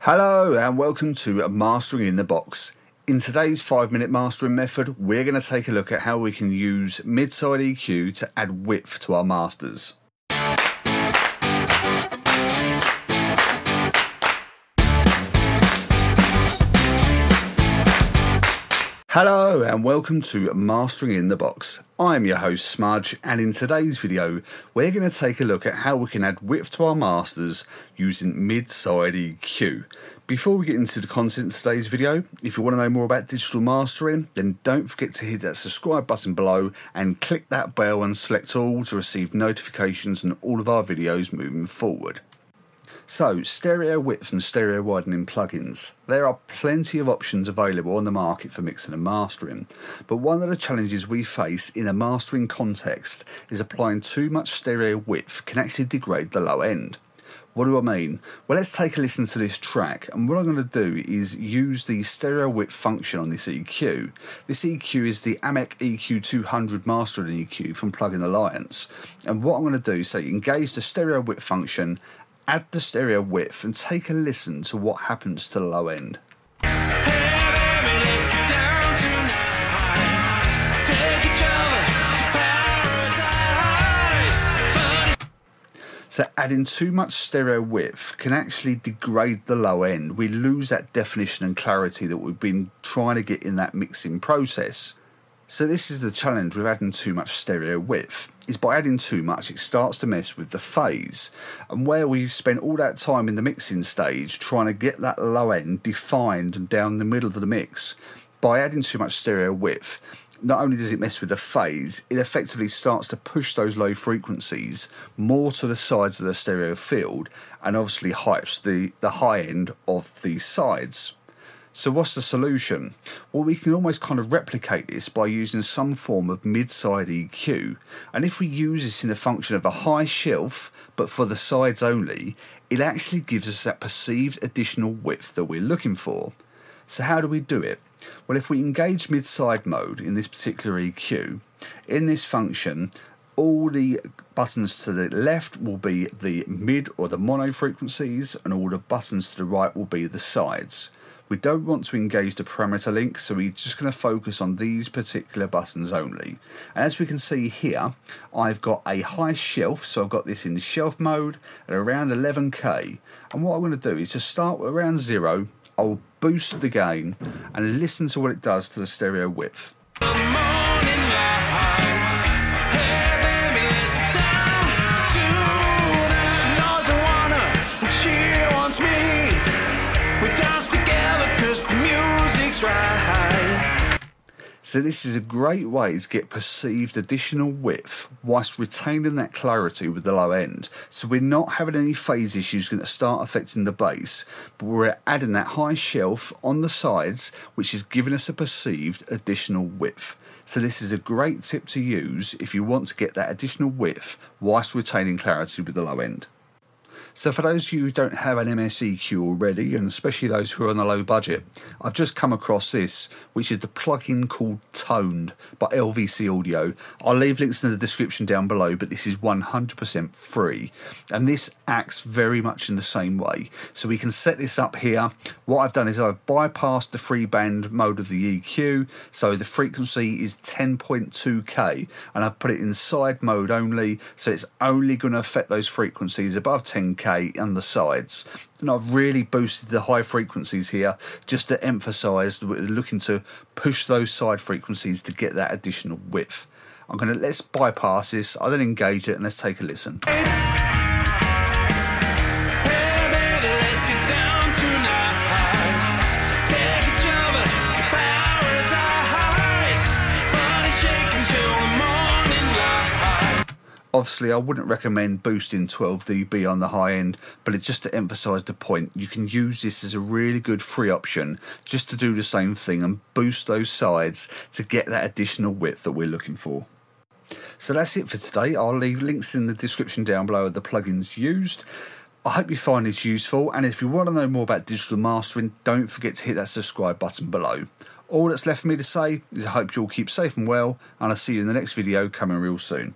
Hello and welcome to Mastering in the Box. In today's 5-minute mastering method, we're going to take a look at how we can use mid-side EQ to add width to our masters. Hello and welcome to Mastering in the Box. I'm your host Smudge, and in today's video we're going to take a look at how we can add width to our masters using mid-side EQ. Before we get into the content of today's video, if you want to know more about digital mastering, then don't forget to hit that subscribe button below and click that bell and select all to receive notifications on all of our videos moving forward. So, stereo width and stereo widening plugins. There are plenty of options available on the market for mixing and mastering, but one of the challenges we face in a mastering context is applying too much stereo width can actually degrade the low end. What do I mean? Well, let's take a listen to this track, and what I'm going to do is use the stereo width function on this EQ. This EQ is the Amek EQ200 mastering EQ from Plugin Alliance, and what I'm going to do is engage the stereo width function, add the stereo width, and take a listen to what happens to the low end. So adding too much stereo width can actually degrade the low end. We lose that definition and clarity that we've been trying to get in that mixing process. So this is the challenge with adding too much stereo width, is by adding too much it starts to mess with the phase. And where we've spent all that time in the mixing stage trying to get that low end defined and down the middle of the mix, by adding too much stereo width, not only does it mess with the phase, it effectively starts to push those low frequencies more to the sides of the stereo field and obviously hypes the high end of these sides. So what's the solution? Well, we can almost kind of replicate this by using some form of mid-side EQ. And if we use this in a function of a high shelf, but for the sides only, it actually gives us that perceived additional width that we're looking for. So how do we do it? Well, if we engage mid-side mode in this particular EQ, in this function, all the buttons to the left will be the mid or the mono frequencies, and all the buttons to the right will be the sides. We don't want to engage the parameter link, so we're just going to focus on these particular buttons only. And as we can see here, I've got a high shelf, so I've got this in shelf mode at around 11k. And what I'm going to do is just start with around 0, I'll boost the gain and listen to what it does to the stereo width. So this is a great way to get perceived additional width whilst retaining that clarity with the low end. So we're not having any phase issues going to start affecting the bass, but we're adding that high shelf on the sides, which is giving us a perceived additional width. So this is a great tip to use if you want to get that additional width whilst retaining clarity with the low end. So for those of you who don't have an MSEQ already, and especially those who are on a low budget, I've just come across this, which is the plugin called Toned by LVC Audio. I'll leave links in the description down below, but this is 100% free. And this acts very much in the same way. So we can set this up here. What I've done is I've bypassed the free band mode of the EQ, so the frequency is 10.2k, and I've put it in side mode only, so it's only going to affect those frequencies above 10k on the sides. And I've really boosted the high frequencies here just to emphasize that we're looking to push those side frequencies to get that additional width. Let's bypass this, I'll then engage it, and let's take a listen. Obviously, I wouldn't recommend boosting 12 dB on the high end, but it's just to emphasize the point. You can use this as a really good free option just to do the same thing and boost those sides to get that additional width that we're looking for. So that's it for today. I'll leave links in the description down below of the plugins used. I hope you find this useful, and if you want to know more about digital mastering, don't forget to hit that subscribe button below. All that's left for me to say is I hope you all keep safe and well, and I'll see you in the next video coming real soon.